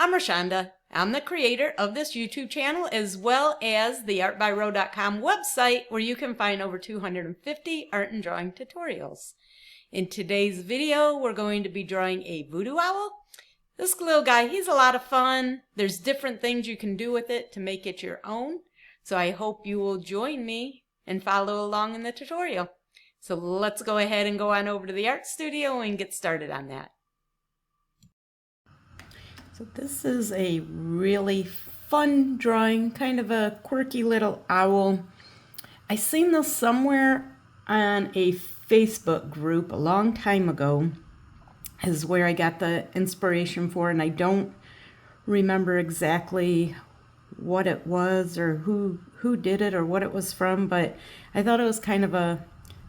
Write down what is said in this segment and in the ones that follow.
I'm Rashonda. I'm the creator of this YouTube channel as well as the artbyro.com website where you can find over 250 art and drawing tutorials. In today's video, we're going to be drawing a voodoo owl. This little guy, he's a lot of fun. There's different things you can do with it to make it your own. So I hope you will join me and follow along in the tutorial. So let's go ahead and go on over to the art studio and get started on that. So this is a really fun drawing, kind of a quirky little owl. I seen this somewhere on a Facebook group a long time ago, is where I got the inspiration for, and I don't remember exactly what it was or who did it or what it was from, but I thought it was kind of a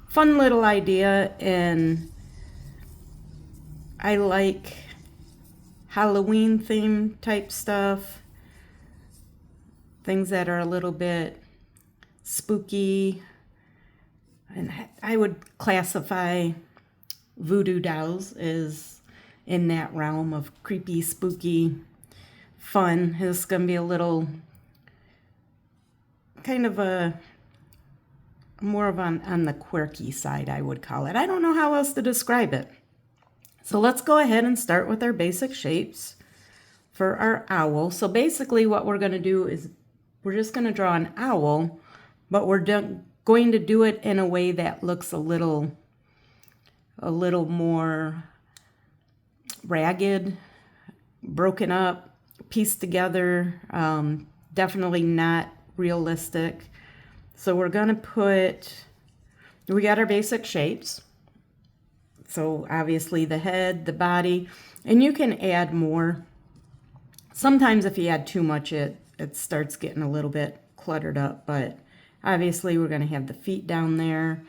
fun little idea, and I like Halloween theme type stuff, things that are a little bit spooky, and I would classify voodoo dolls as in that realm of creepy, spooky, fun. It's gonna be a little kind of a more of on the quirky side, I would call it. I don't know how else to describe it. So let's go ahead and start with our basic shapes for our owl. So basically what we're going to do is we're just going to draw an owl, but we're going to do it in a way that looks a little more ragged, broken up, pieced together, definitely not realistic. So we're going to we got our basic shapes. So obviously the head, the body, and you can add more. Sometimes if you add too much, it starts getting a little bit cluttered up, but obviously we're going to have the feet down there,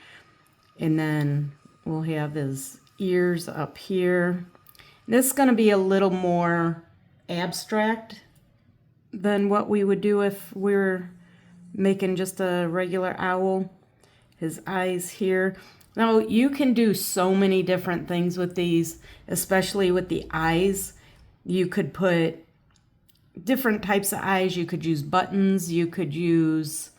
and then we'll have his ears up here. This is going to be a little more abstract than what we would do if we were making just a regular owl. His eyes here. Now you can do so many different things with these, especially with the eyes. You could put different types of eyes. You could use buttons. You could use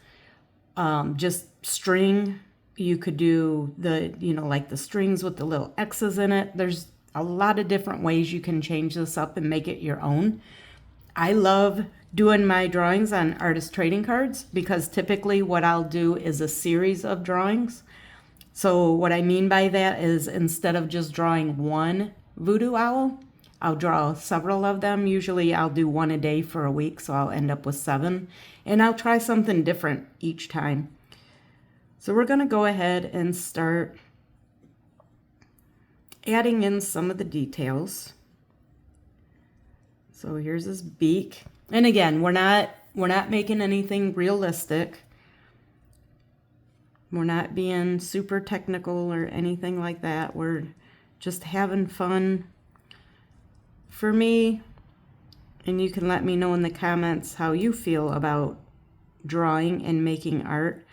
just string. You could do like the strings with the little X's in it. There's a lot of different ways you can change this up and make it your own. I love doing my drawings on artist trading cards because typically what I'll do is a series of drawings. So what I mean by that is instead of just drawing one voodoo owl, I'll draw several of them. Usually I'll do one a day for a week, so I'll end up with 7. And I'll try something different each time. So we're going to go ahead and start adding in some of the details. So here's his beak. And again, we're not making anything realistic. We're not being super technical or anything like that. We're just having fun. For me, and you can let me know in the comments how you feel about drawing and making art.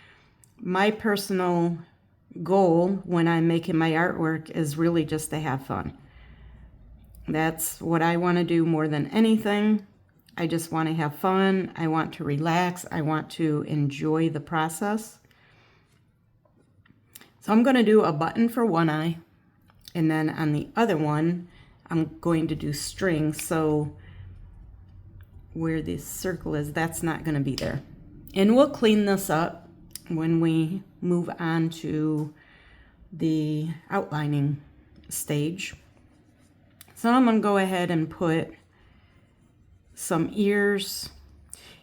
My personal goal when I'm making my artwork is really just to have fun. That's what I want to do more than anything. I just want to have fun. I want to relax. I want to enjoy the process. So I'm going to do a button for one eye, and then on the other one, I'm going to do strings. So where this circle is, that's not going to be there. And we'll clean this up when we move on to the outlining stage. So I'm going to go ahead and put some ears,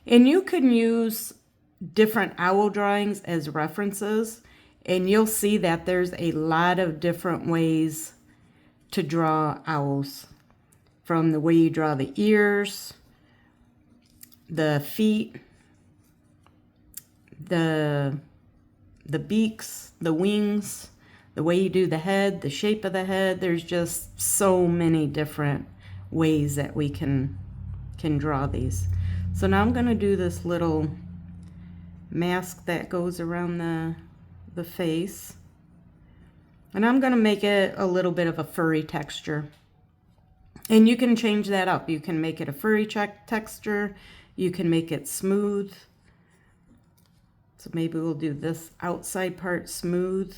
and you can use different owl drawings as references, and you'll see that there's a lot of different ways to draw owls, from the way you draw the ears, the feet, the beaks, the wings, the way you do the head, the shape of the head. There's just so many different ways that we can draw these. So now I'm going to do this little mask that goes around the face, and I'm going to make it a little bit of a furry texture. And you can change that up. You can make it a furry texture. You can make it smooth. So maybe we'll do this outside part smooth.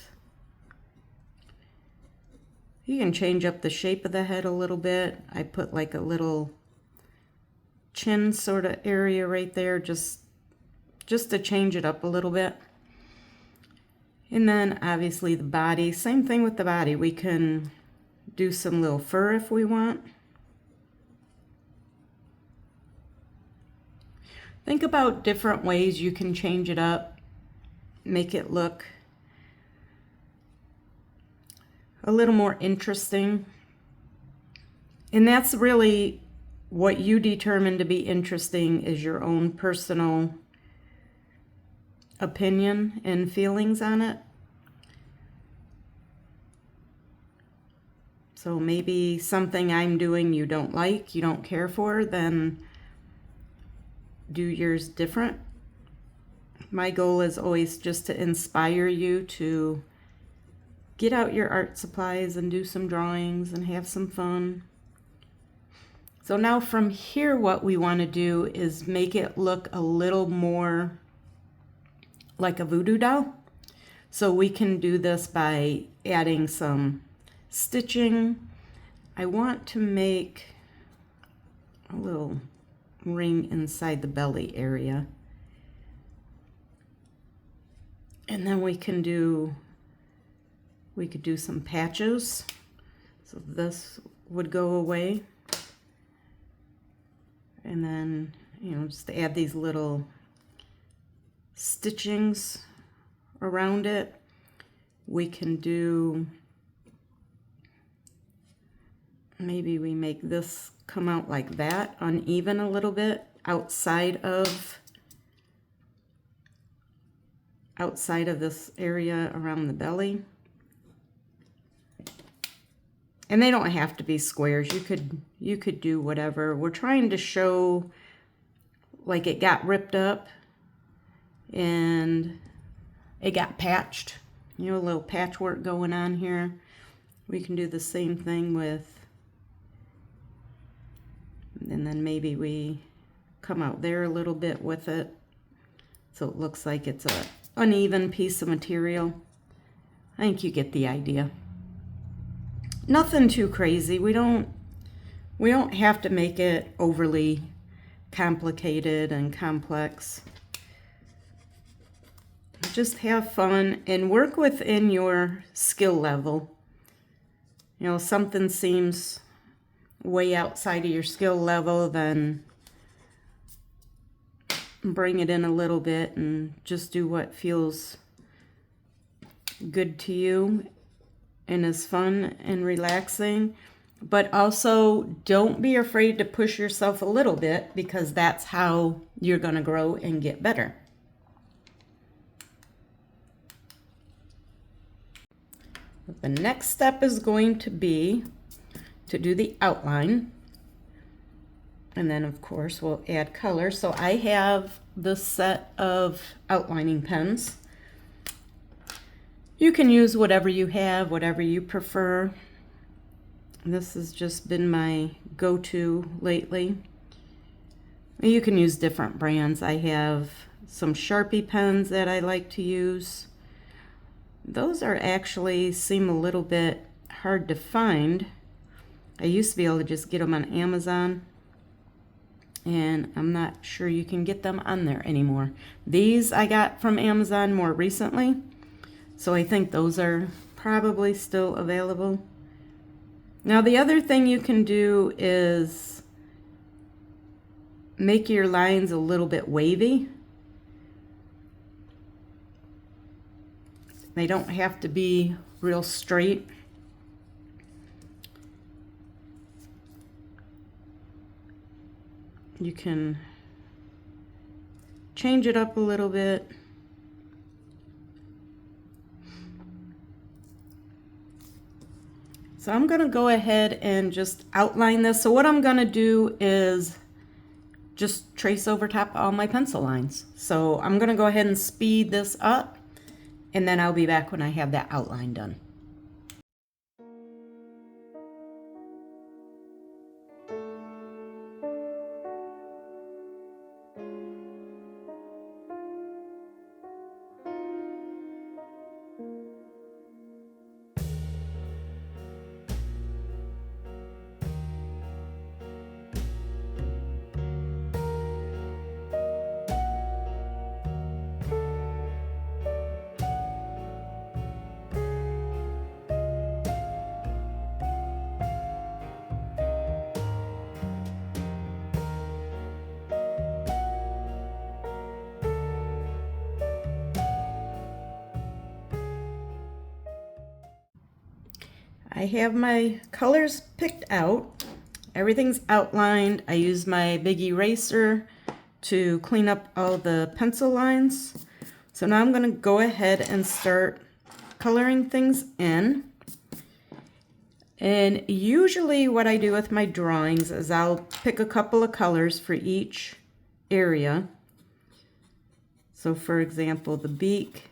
You can change up the shape of the head a little bit. I put like a little chin sort of area right there, just to change it up a little bit. And then obviously the body, same thing with the body. We can do some little fur if we want. Think about different ways you can change it up, make it look a little more interesting. And that's really what you determine to be interesting, is your own personal opinion and feelings on it. So maybe something I'm doing you don't like, you don't care for, then do yours different. My goal is always just to inspire you to get out your art supplies and do some drawings and have some fun. So now from here, what we want to do is make it look a little more like a voodoo doll. So we can do this by adding some stitching. I want to make a little ring inside the belly area. And then we could do some patches. So this would go away. And then, just add these little stitchings around it. We can do, maybe we make this come out like that, uneven a little bit outside of this area around the belly. And they don't have to be squares. You could do whatever. We're trying to show like it got ripped up and it got patched. A little patchwork going on here. We can do the same thing with, and then maybe we come out there a little bit with it, so it looks like it's a uneven piece of material. I think you get the idea. Nothing too crazy. We don't have to make it overly complicated and complex. Just have fun and work within your skill level. Something seems way outside of your skill level, then bring it in a little bit and just do what feels good to you and is fun and relaxing. But also don't be afraid to push yourself a little bit, because that's how you're going to grow and get better. The next step is going to be to do the outline. And then of course we'll add color. So I have this set of outlining pens. You can use whatever you have, whatever you prefer. This has just been my go-to lately. You can use different brands. I have some Sharpie pens that I like to use. Those actually seem a little bit hard to find. I used to be able to just get them on Amazon, and I'm not sure you can get them on there anymore. These I got from Amazon more recently, so I think those are probably still available. Now the other thing you can do is make your lines a little bit wavy. They don't have to be real straight. You can change it up a little bit. So I'm going to go ahead and just outline this. So what I'm going to do is just trace over top all my pencil lines. So I'm going to go ahead and speed this up, and then I'll be back when I have that outline done. I have my colors picked out. Everything's outlined. I use my big eraser to clean up all the pencil lines. So now I'm going to go ahead and start coloring things in. And usually what I do with my drawings is I'll pick a couple of colors for each area. So for example, the beak,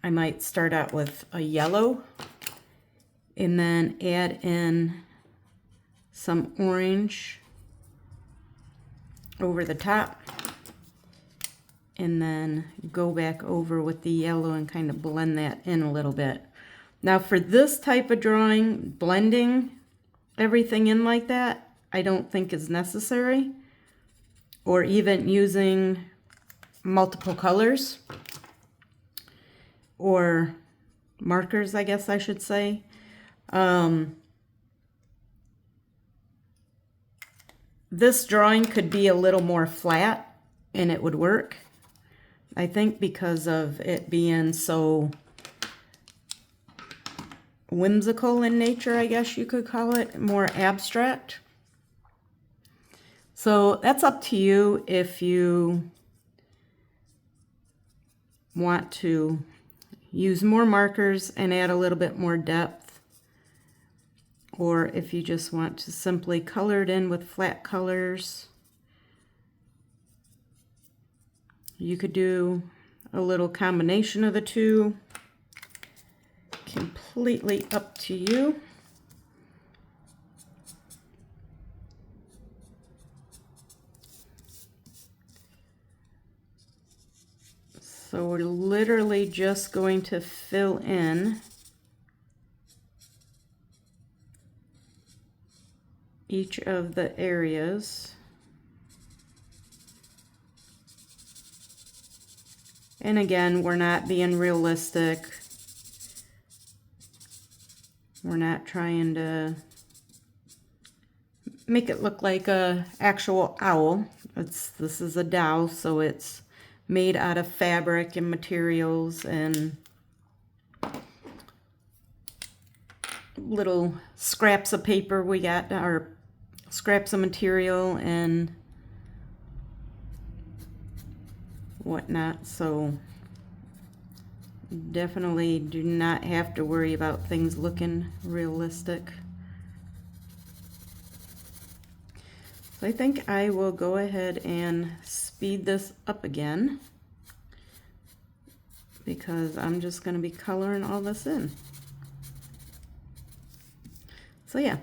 I might start out with a yellow and then add in some orange over the top, and then go back over with the yellow and kind of blend that in a little bit. Now for this type of drawing, blending everything in like that, I don't think is necessary, or even using multiple colors or markers, I guess I should say. This drawing could be a little more flat and it would work, I think, because of it being so whimsical in nature, I guess you could call it, more abstract. So that's up to you if you want to use more markers and add a little bit more depth, or if you just want to simply color it in with flat colors. You could do a little combination of the two. Completely up to you. So we're literally just going to fill in each of the areas. And again, we're not being realistic. We're not trying to make it look like a actual owl. This is a doll, so it's made out of fabric and materials and little scraps of paper we got, or scraps of material and whatnot. So definitely do not have to worry about things looking realistic. So I think I will go ahead and speed this up again, because I'm just going to be coloring all this in. So yeah,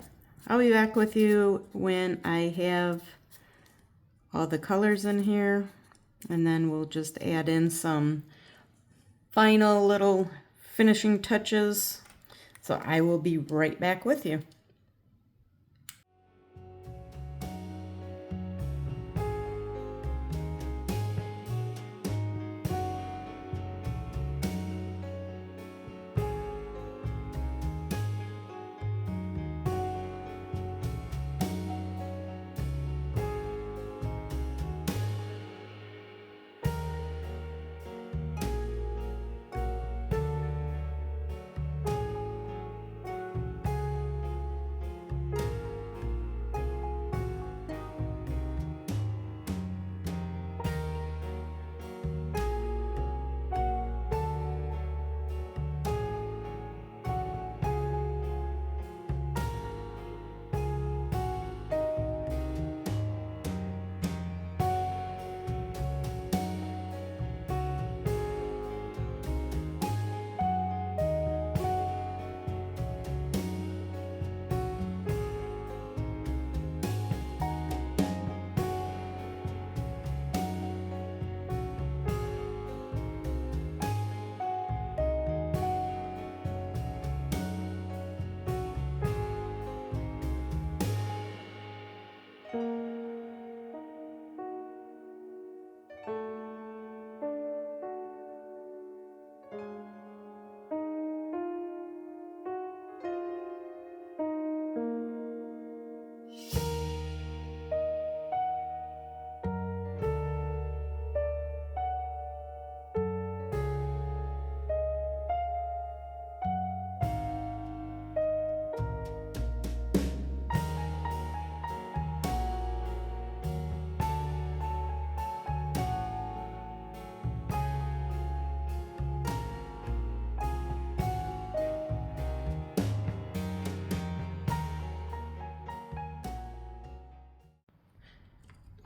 I'll be back with you when I have all the colors in here, and then we'll just add in some final little finishing touches. So I will be right back with you.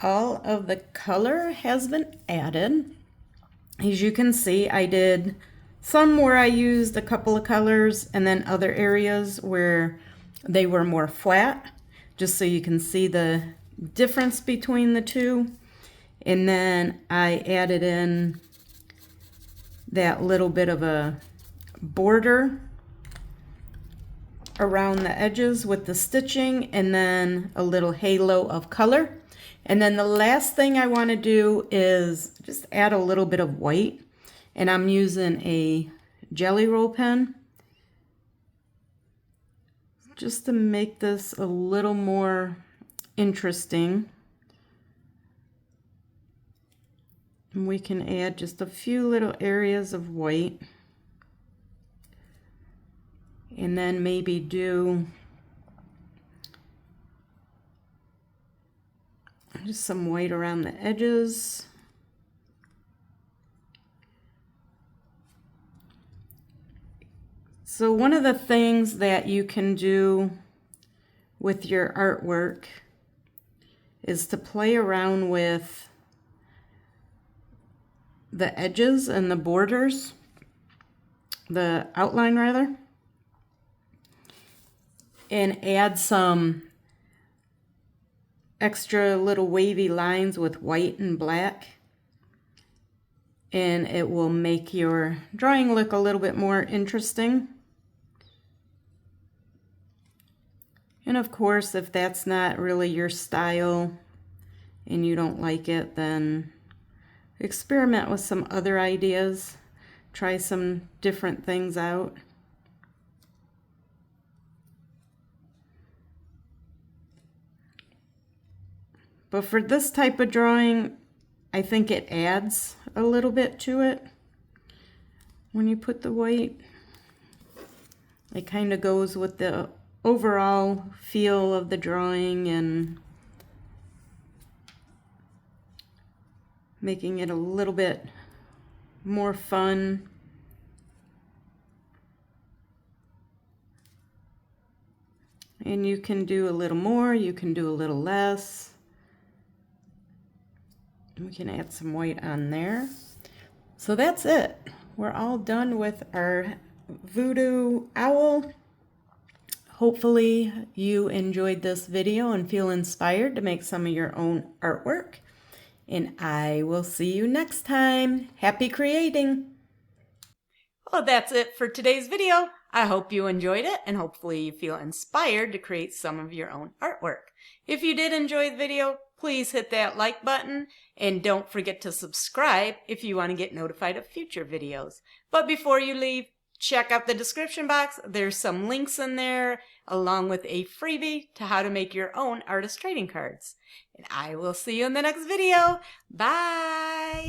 All of the color has been added. As you can see, I did some where I used a couple of colors and then other areas where they were more flat, just so you can see the difference between the two. And then I added in that little bit of a border around the edges with the stitching, and then a little halo of color. And then the last thing I want to do is just add a little bit of white, and I'm using a jelly roll pen just to make this a little more interesting. And we can add just a few little areas of white, and then maybe do just some white around the edges. So one of the things that you can do with your artwork is to play around with the edges and the borders, the outline rather, and add some extra little wavy lines with white and black, and it will make your drawing look a little bit more interesting. And of course, if that's not really your style and you don't like it, then experiment with some other ideas. Try some different things out. But for this type of drawing, I think it adds a little bit to it when you put the white. It kind of goes with the overall feel of the drawing and making it a little bit more fun. And you can do a little more, you can do a little less. We can add some white on there. So that's it. We're all done with our Voodoo owl. Hopefully you enjoyed this video and feel inspired to make some of your own artwork. And I will see you next time. Happy creating! Well, that's it for today's video. I hope you enjoyed it, and hopefully you feel inspired to create some of your own artwork. If you did enjoy the video, please hit that like button, and don't forget to subscribe if you want to get notified of future videos. But before you leave, check out the description box. There's some links in there, along with a freebie to how to make your own artist trading cards. And I will see you in the next video. Bye!